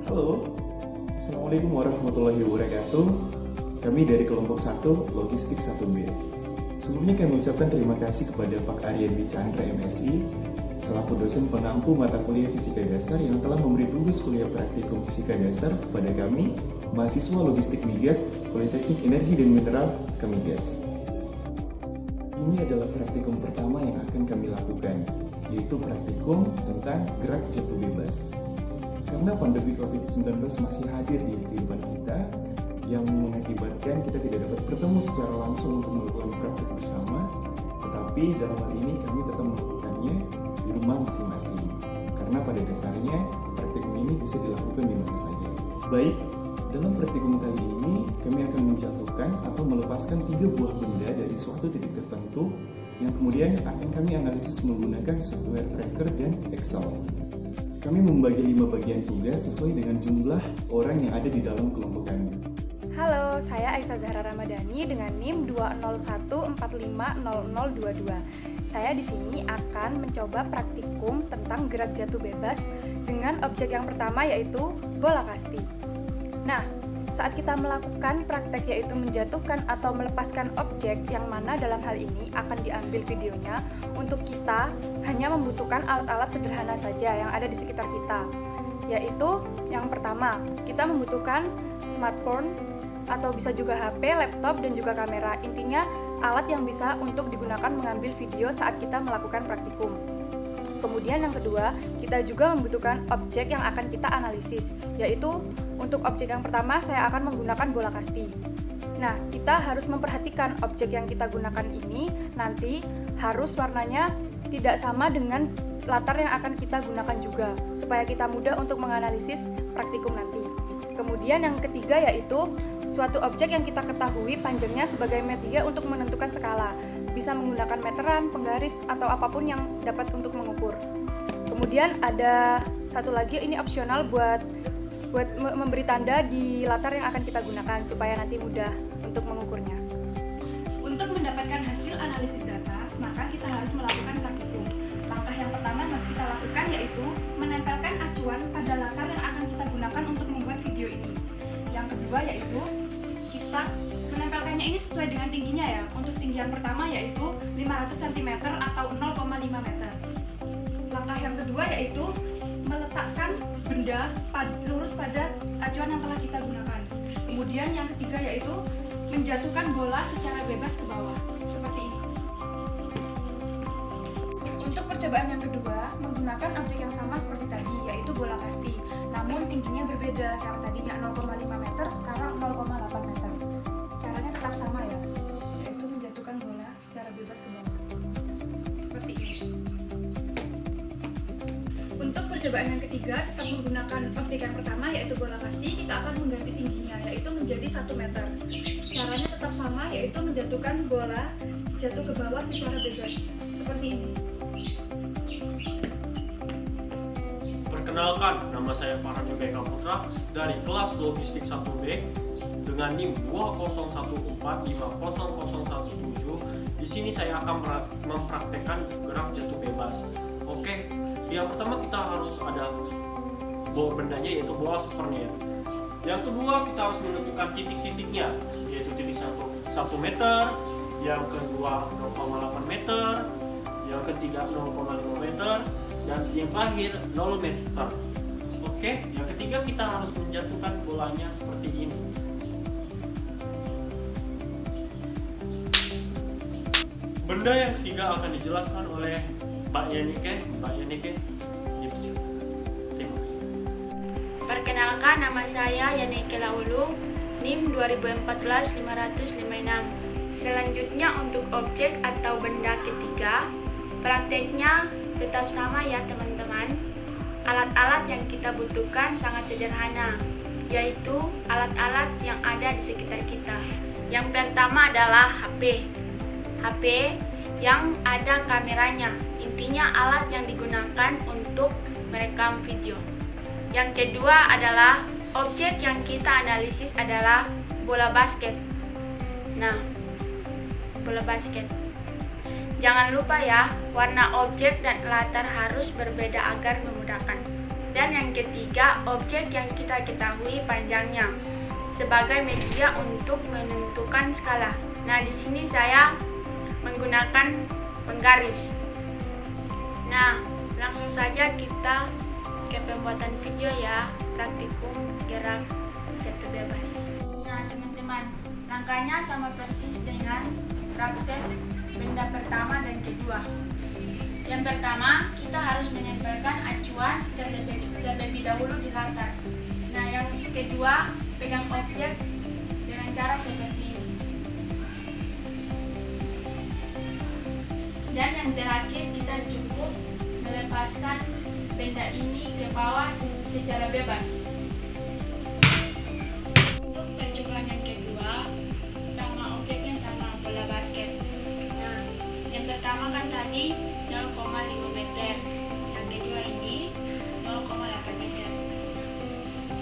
Halo, Assalamualaikum warahmatullahi wabarakatuh. Kami dari kelompok 1, Logistik 1B. Sebelumnya kami ucapkan terima kasih kepada Pak Aryan Chandra MSI selaku dosen pengampu mata kuliah Fisika Dasar yang telah memberi tugas kuliah praktikum Fisika Dasar kepada kami, mahasiswa Logistik Migas, Politeknik Energi dan Mineral Kemigas. Ini adalah praktikum pertama yang akan kami lakukan, yaitu praktikum tentang gerak jatuh bebas. Karena pandemi COVID-19 masih hadir di kehidupan kita, yang mengakibatkan kita tidak dapat bertemu secara langsung untuk melakukan praktik bersama, tetapi dalam hal ini kami tetap melakukannya di rumah masing-masing. Karena pada dasarnya praktikum ini bisa dilakukan di mana saja. Baik, dalam praktikum kali ini kami akan menjatuhkan atau melepaskan 3 buah benda dari suatu titik tertentu yang kemudian akan kami analisis menggunakan software tracker dan Excel. Kami membagi 5 bagian tugas sesuai dengan jumlah orang yang ada di dalam kelompok kami. Halo, saya Aisyah Zahra Ramadhani dengan NIM 201450022. Saya di sini akan mencoba praktikum tentang gerak jatuh bebas dengan objek yang pertama yaitu bola kasti. Nah, saat kita melakukan praktek yaitu menjatuhkan atau melepaskan objek yang mana dalam hal ini akan diambil videonya, untuk kita hanya membutuhkan alat-alat sederhana saja yang ada di sekitar kita. Yaitu yang pertama, kita membutuhkan smartphone atau bisa juga HP, laptop, dan juga kamera. Intinya alat yang bisa untuk digunakan mengambil video saat kita melakukan praktikum. Kemudian yang kedua, kita juga membutuhkan objek yang akan kita analisis, yaitu untuk objek yang pertama saya akan menggunakan bola kasti. Nah, kita harus memperhatikan objek yang kita gunakan ini nanti harus warnanya tidak sama dengan latar yang akan kita gunakan juga, supaya kita mudah untuk menganalisis praktikum nanti. Kemudian yang ketiga yaitu suatu objek yang kita ketahui panjangnya sebagai media untuk menentukan skala. Bisa menggunakan meteran, penggaris, atau apapun yang dapat untuk mengukur. Kemudian ada satu lagi, ini opsional buat memberi tanda di latar yang akan kita gunakan supaya nanti mudah untuk mengukurnya. Untuk mendapatkan hasil analisis data, maka kita harus melakukan praktikum. Langkah yang pertama yang harus kita lakukan yaitu menempelkan acuan pada latar yang akan kita gunakan untuk membuat video ini. Yang kedua yaitu kita menempelkannya ini sesuai dengan tingginya ya. Untuk tinggi yang pertama yaitu 500 cm atau 0,5 meter. Langkah yang kedua yaitu meletakkan benda lurus pada acuan yang telah kita gunakan. Kemudian yang ketiga yaitu menjatuhkan bola secara bebas ke bawah, seperti ini. Untuk percobaan yang kedua, menggunakan objek yang sama seperti tadi, yaitu bola kasti. Namun tingginya berbeda, yang tadinya 0,5 meter, sekarang 0,8 meter. Caranya tetap sama ya, yaitu menjatuhkan bola secara bebas ke bawah. Seperti ini. Untuk percobaan yang ketiga, tetap menggunakan objek yang pertama, yaitu bola kasti, kita akan mengganti tingginya, yaitu menjadi 1 meter. Caranya tetap sama, yaitu menjatuhkan bola jatuh ke bawah secara bebas, seperti ini. Perkenalkan, nama saya Farhan Yoga Putra dari kelas Logistik 1B dengan NIM 201450017. Di sini saya akan mempraktekkan gerak jatuh bebas. Oke, yang pertama kita harus ada bendanya yaitu bola supernya. Yang kedua kita harus menentukan titik-titiknya, yaitu titik 1 meter, yang kedua 0,8 meter, yang ketiga 0,5 meter, dan yang terakhir 0 meter. Oke, yang ketiga kita harus menjatuhkan bolanya seperti ini. Benda yang ketiga akan dijelaskan oleh Mbak Yanike. Terima kasih. Perkenalkan, nama saya Yanike Laulu, NIM 2014-556. Selanjutnya untuk objek atau benda ketiga, prakteknya tetap sama ya teman-teman. Alat-alat yang kita butuhkan sangat sederhana, yaitu alat-alat yang ada di sekitar kita. Yang pertama adalah HP yang ada kameranya. Intinya alat yang digunakan untuk merekam video. Yang kedua adalah objek yang kita analisis adalah bola basket. Nah, bola basket. Jangan lupa ya, warna objek dan latar harus berbeda agar memudahkan. Dan yang ketiga, objek yang kita ketahui panjangnya sebagai media untuk menentukan skala. Nah, di sini saya menggunakan penggaris. Nah, langsung saja kita ke pembuatan video ya, praktikum gerak jatuh bebas. Nah, teman-teman, langkahnya sama persis dengan praktek benda pertama dan kedua. Yang pertama, kita harus menempelkan acuan terlebih dahulu di latar. Nah, yang kedua, pegang objek dengan cara seperti ini. Dan yang terakhir, kita cukup melepaskan benda ini ke bawah secara bebas. Untuk percobaan yang kedua, sama objeknya sama bola basket. Nah, yang pertama kan tadi 0,5 meter, yang kedua ini 0,8 meter.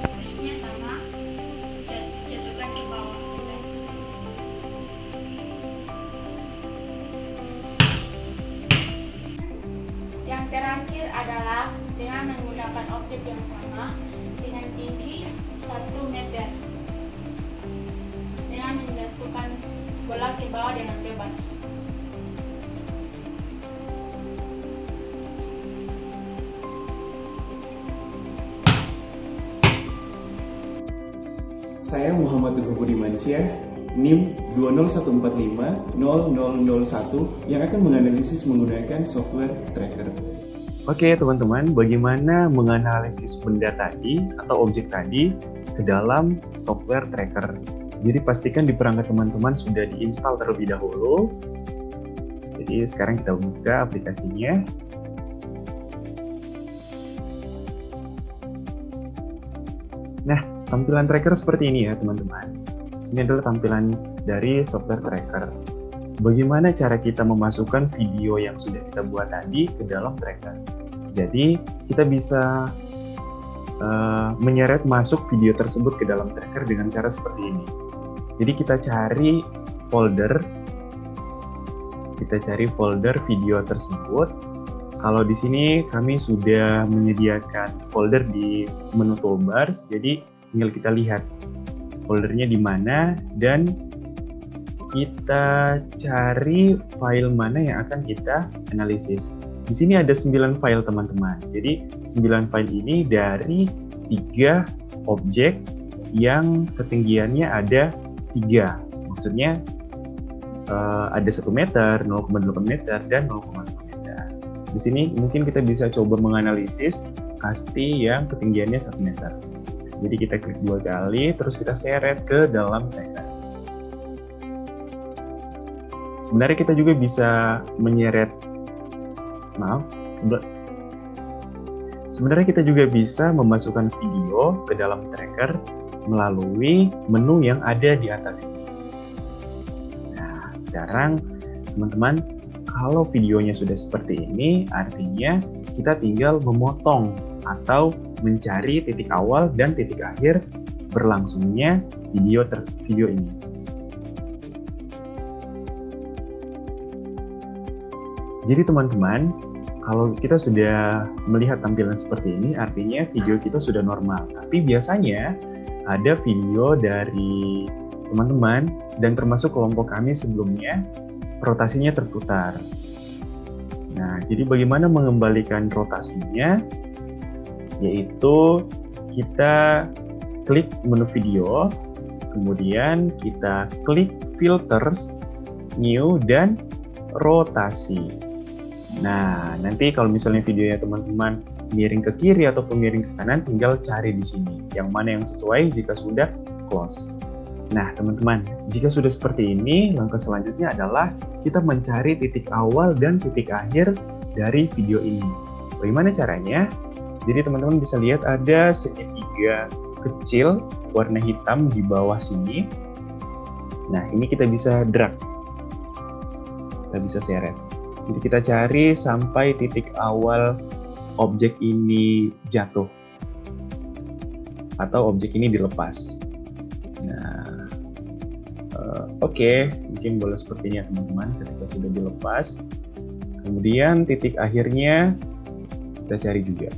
Terusnya sama, jatuhkan ke bawah. Yang terakhir adalah dengan menggunakan objek yang sama dengan tinggi 1 meter dengan menjatuhkan bola ke bawah dengan bebas. Saya Muhammad Teguh Budimansyah, NIM 201450001 yang akan menganalisis menggunakan software tracker. Oke teman-teman, bagaimana menganalisis benda tadi atau objek tadi ke dalam software tracker? Jadi pastikan di perangkat teman-teman sudah diinstal terlebih dahulu. Jadi sekarang kita buka aplikasinya. Nah, tampilan tracker seperti ini ya teman-teman. Ini adalah tampilan dari software tracker. Bagaimana cara kita memasukkan video yang sudah kita buat tadi ke dalam tracker? Jadi kita bisa menyeret masuk video tersebut ke dalam tracker dengan cara seperti ini. Jadi kita cari folder video tersebut. Kalau di sini kami sudah menyediakan folder di menu toolbars, jadi tinggal kita lihat foldernya di mana dan kita cari file mana yang akan kita analisis. Di sini ada 9 file teman-teman. Jadi 9 file ini dari 3 objek yang ketinggiannya ada 3. Maksudnya ada 1 meter, 0,8 meter, dan 0,5 meter. Di sini mungkin kita bisa coba menganalisis kasti yang ketinggiannya 1 meter. Jadi kita klik 2 kali, terus kita seret ke dalam tracker. Sebenarnya kita juga bisa sebenarnya kita juga bisa memasukkan video ke dalam tracker melalui menu yang ada di atas ini. Nah, sekarang teman-teman, kalau videonya sudah seperti ini, artinya kita tinggal memotong atau mencari titik awal dan titik akhir berlangsungnya video ini. Jadi teman-teman, kalau kita sudah melihat tampilan seperti ini, artinya video kita sudah normal. Tapi biasanya ada video dari teman-teman dan termasuk kelompok kami sebelumnya, rotasinya terputar. Nah, jadi bagaimana mengembalikan rotasinya? Yaitu kita klik menu video, kemudian kita klik filters, new, dan rotasi. Nah, nanti kalau misalnya videonya teman-teman miring ke kiri atau miring ke kanan, tinggal cari di sini yang mana yang sesuai jika sudah close. Nah, teman-teman, jika sudah seperti ini, langkah selanjutnya adalah kita mencari titik awal dan titik akhir dari video ini. Bagaimana caranya? Jadi teman-teman bisa lihat ada segitiga kecil warna hitam di bawah sini. Nah, ini kita bisa drag. Kita bisa seret. Jadi kita cari sampai titik awal objek ini jatuh atau objek ini dilepas. Nah, oke, mungkin boleh seperti ini ya teman-teman ketika sudah dilepas. Kemudian titik akhirnya kita cari juga.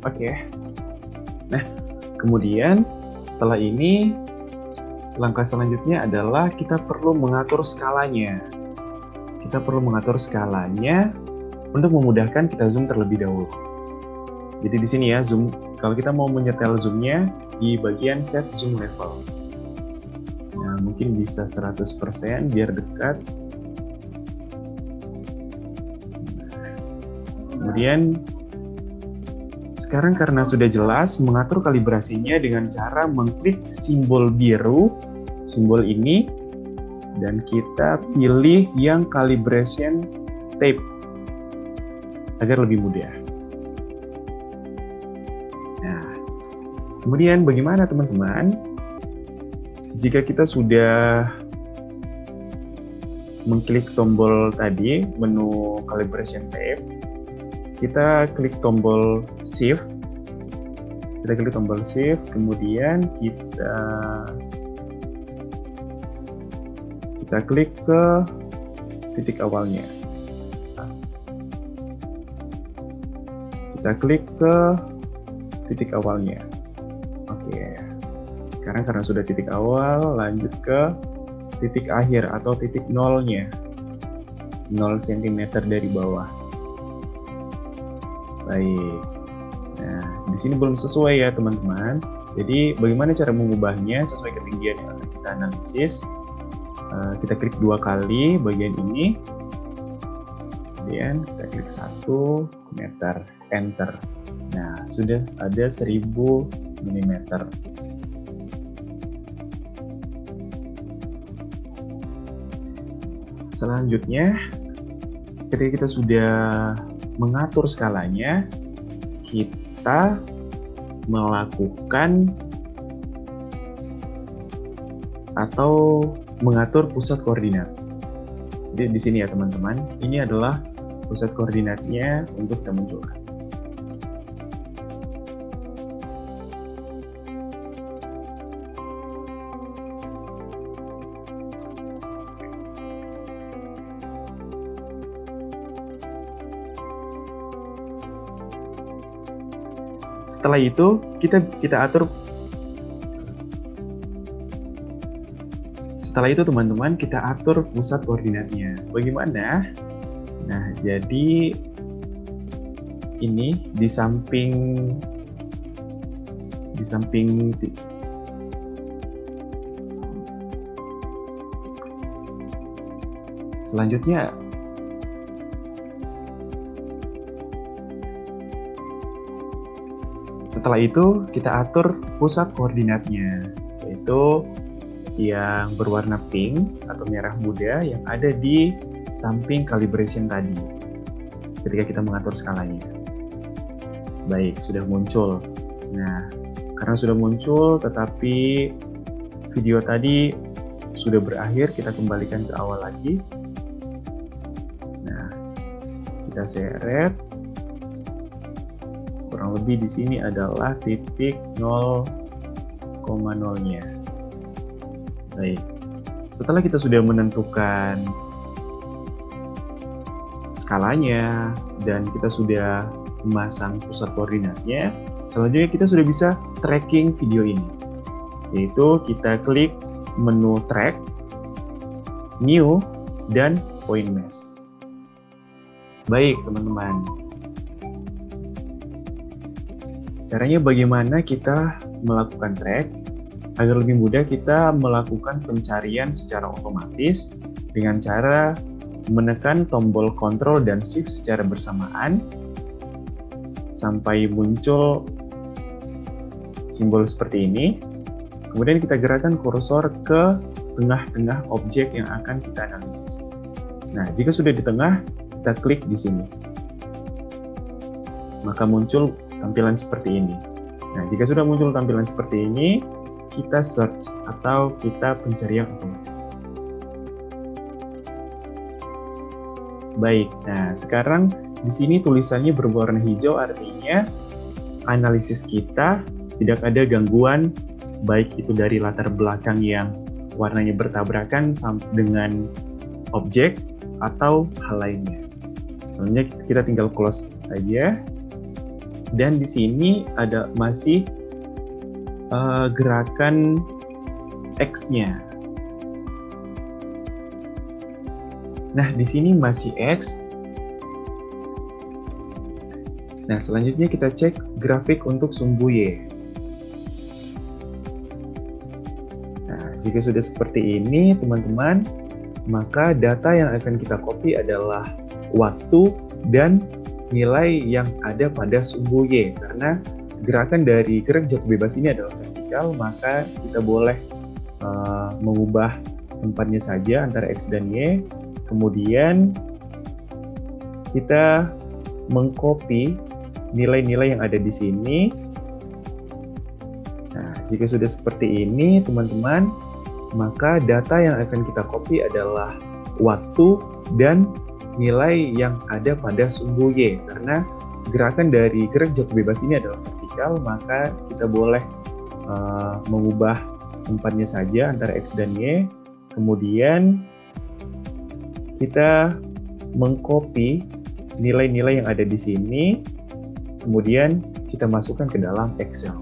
Oke. Nah, kemudian setelah ini langkah selanjutnya adalah kita perlu mengatur skalanya. Kita perlu mengatur skalanya untuk memudahkan kita zoom terlebih dahulu. Jadi di sini ya zoom, kalau kita mau menyetel zoomnya di bagian set zoom level. Nah, mungkin bisa 100% biar dekat. Kemudian sekarang karena sudah jelas mengatur kalibrasinya dengan cara mengklik simbol biru, simbol ini, dan kita pilih yang calibration tape agar lebih mudah. Nah, kemudian bagaimana teman-teman? Jika kita sudah mengklik tombol tadi, menu calibration tape, kita klik tombol shift, kemudian kita klik ke titik awalnya. Oke, sekarang karena sudah titik awal, lanjut ke titik akhir atau titik nolnya, 0 cm dari bawah. Baik. Nah, di sini belum sesuai ya teman-teman. Jadi bagaimana cara mengubahnya sesuai ketinggian yang akan kita analisis? Kita klik 2 kali bagian ini. Kemudian kita klik 1 meter, enter. Nah, sudah ada 1000 mm. Selanjutnya, ketika kita sudah mengatur skalanya, kita melakukan atau mengatur pusat koordinat. Jadi di sini ya teman-teman, ini adalah pusat koordinatnya untuk kita munculkan. Setelah itu kita atur. Setelah itu teman-teman kita atur pusat koordinatnya. Bagaimana? Nah, jadi ini di samping selanjutnya setelah itu kita atur pusat koordinatnya, yaitu yang berwarna pink atau merah muda yang ada di samping calibration tadi ketika kita mengatur skalanya. Baik, sudah muncul. Nah, karena sudah muncul tetapi video tadi sudah berakhir, kita kembalikan ke awal lagi. Nah, kita seret. Kurang lebih di sini adalah titik 0,0-nya. Baik, setelah kita sudah menentukan skalanya dan kita sudah memasang pusat koordinatnya, selanjutnya kita sudah bisa tracking video ini. Yaitu kita klik menu track, new, dan point mesh. Baik teman-teman, caranya bagaimana kita melakukan track agar lebih mudah kita melakukan pencarian secara otomatis dengan cara menekan tombol Ctrl dan Shift secara bersamaan sampai muncul simbol seperti ini. Kemudian kita gerakkan kursor ke tengah-tengah objek yang akan kita analisis. Nah, jika sudah di tengah, kita klik di sini. Maka muncul tampilan seperti ini. Nah, jika sudah muncul tampilan seperti ini, kita search atau kita pencarian otomatis. Baik, nah sekarang di sini tulisannya berwarna hijau, artinya analisis kita tidak ada gangguan, baik itu dari latar belakang yang warnanya bertabrakan dengan objek atau hal lainnya. Selanjutnya kita tinggal close saja. Dan di sini ada masih gerakan X-nya. Nah, di sini masih X. Nah, selanjutnya kita cek grafik untuk sumbu Y. Nah, jika sudah seperti ini, teman-teman, maka data yang akan kita copy adalah waktu dan nilai yang ada pada sumbu Y. Karena gerakan dari gerak jatuh bebas ini adalah vertikal, maka kita boleh mengubah tempatnya saja antara X dan Y. Kemudian kita mengcopy nilai-nilai yang ada di sini. Nah, jika sudah seperti ini, teman-teman, maka data yang akan kita copy adalah waktu dan nilai yang ada pada sumbu Y. Karena gerakan dari gerak jatuh bebas ini adalah vertikal, maka kita boleh mengubah tempatnya saja antara X dan Y. Kemudian kita mengcopy nilai-nilai yang ada di sini, kemudian kita masukkan ke dalam Excel.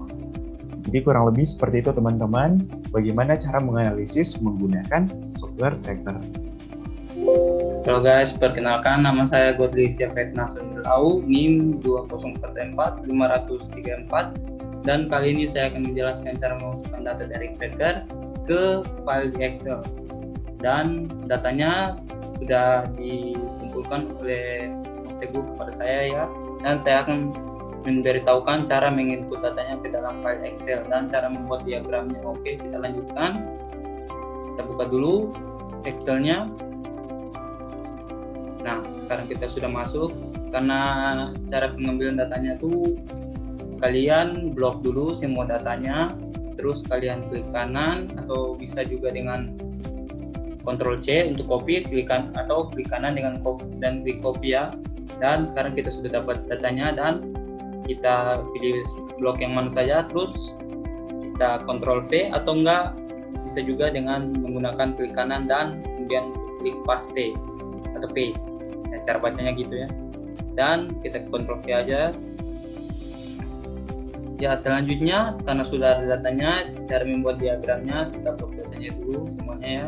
Jadi kurang lebih seperti itu, teman-teman, bagaimana cara menganalisis menggunakan software Tractor. Halo guys, perkenalkan nama saya Godly Fiafetna Sundelau, NIM 2014534, dan kali ini saya akan menjelaskan cara memasukkan data dari Tracker ke file di Excel. Dan datanya sudah dikumpulkan oleh Mas Teguh kepada saya ya, dan saya akan memberitahukan cara menginput datanya ke dalam file Excel dan cara membuat diagramnya. Oke, kita lanjutkan. Kita buka dulu Excelnya. Nah, sekarang kita sudah masuk. Karena cara pengambilan datanya tuh kalian blok dulu semua datanya, terus kalian klik kanan atau bisa juga dengan Ctrl C untuk copy, klik kanan dengan copy dan klik copy ya. Dan sekarang kita sudah dapat datanya dan kita pilih blok yang mana saja, terus kita Ctrl V atau enggak bisa juga dengan menggunakan klik kanan dan kemudian klik paste atau paste. Nah, cara bacanya gitu ya. Dan kita Ctrl V aja. Ya, selanjutnya karena sudah ada datanya, cara membuat diagramnya kita blok datanya dulu semuanya ya.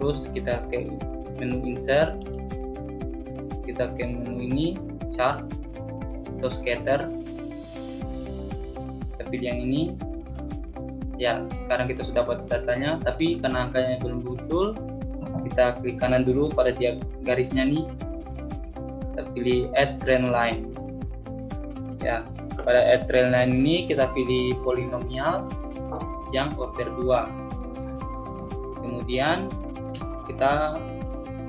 Terus kita ke menu insert, kita ke menu ini chart atau scatter, kita pilih yang ini ya. Sekarang kita sudah dapat datanya, tapi karena angkanya belum muncul, kita klik kanan dulu pada garisnya nih, kita pilih add trend line ya. Pada add trend line ini kita pilih polinomial yang order 2. Kemudian kita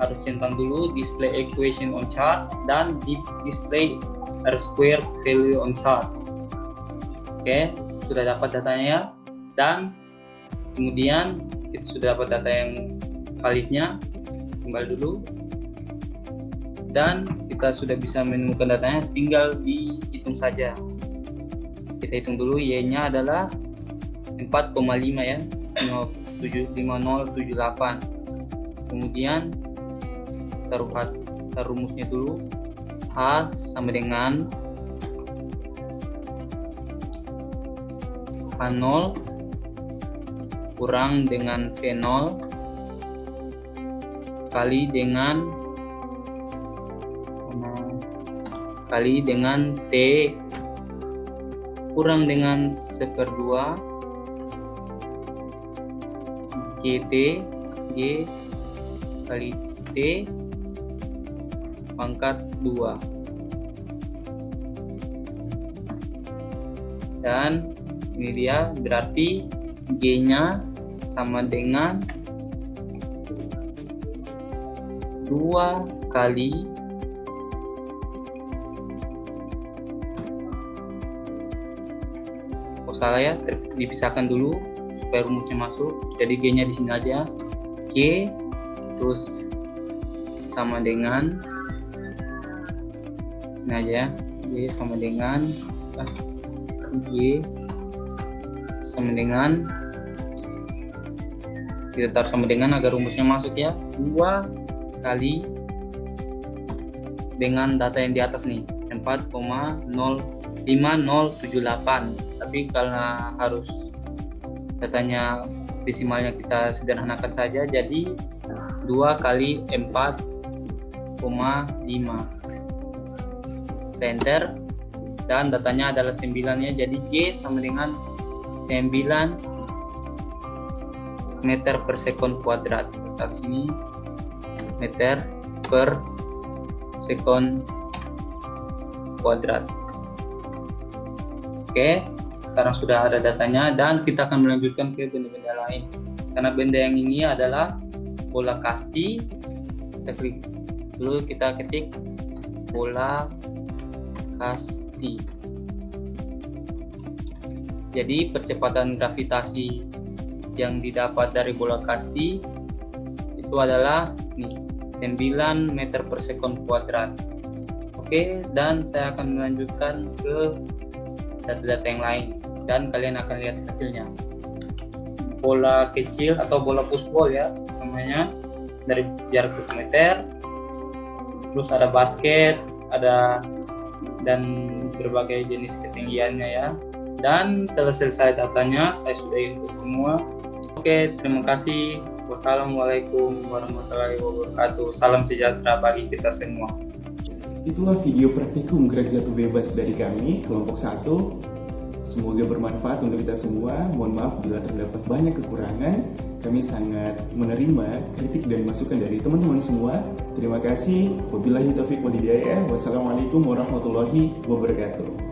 harus centang dulu display equation on chart dan display R-squared value on chart. Oke, sudah dapat datanya ya. Dan kemudian kita sudah dapat data yang validnya. Kembali dulu. Dan kita sudah bisa menemukan datanya, tinggal dihitung saja. Kita hitung dulu, Y-nya adalah 4,5 ya, 5078. Kemudian taruh rumusnya dulu. H sama dengan H0 kurang dengan V0 kali dengan T kurang dengan 1/2 GT G kali T pangkat 2. Dan ini dia, berarti G-nya sama dengan 2 kali salah ya, dipisahkan dulu supaya rumusnya masuk. Jadi G-nya di sini aja, G terus sama dengan ini aja, G sama dengan G sama dengan, kita taruh sama dengan agar rumusnya masuk ya, 2 kali dengan data yang di atas nih, yang 4,5078. Tapi karena harus datanya desimalnya kita sederhanakan saja, jadi 2 kali 4,5. Enter, dan datanya adalah 9 ya, jadi G sama dengan 9 meter per sekon kuadrat. Kita sini meter per sekon kuadrat. Oke, sekarang sudah ada datanya dan kita akan melanjutkan ke benda-benda lain. Karena benda yang ini adalah bola kasti, kita klik dulu, kita ketik bola kasti. Jadi percepatan gravitasi yang didapat dari bola kasti itu adalah 9 meter per sekon kuadrat. Oke, dan saya akan melanjutkan ke data-data yang lain dan kalian akan lihat hasilnya. Bola kecil atau bola pushball ya namanya, dari jarak 1 meter. Terus ada basket, ada dan berbagai jenis ketinggiannya ya. Dan telah selesai datanya, saya sudah input semua. Oke, terima kasih. Wassalamualaikum warahmatullahi wabarakatuh. Salam sejahtera bagi kita semua. Itulah video praktikum gerak jatuh bebas dari kami, kelompok 1. Semoga bermanfaat untuk kita semua. Mohon maaf bila terdapat banyak kekurangan. Kami sangat menerima kritik dan masukan dari teman-teman semua. Terima kasih. Wabillahi taufiq wal hidayah. Wassalamualaikum warahmatullahi wabarakatuh.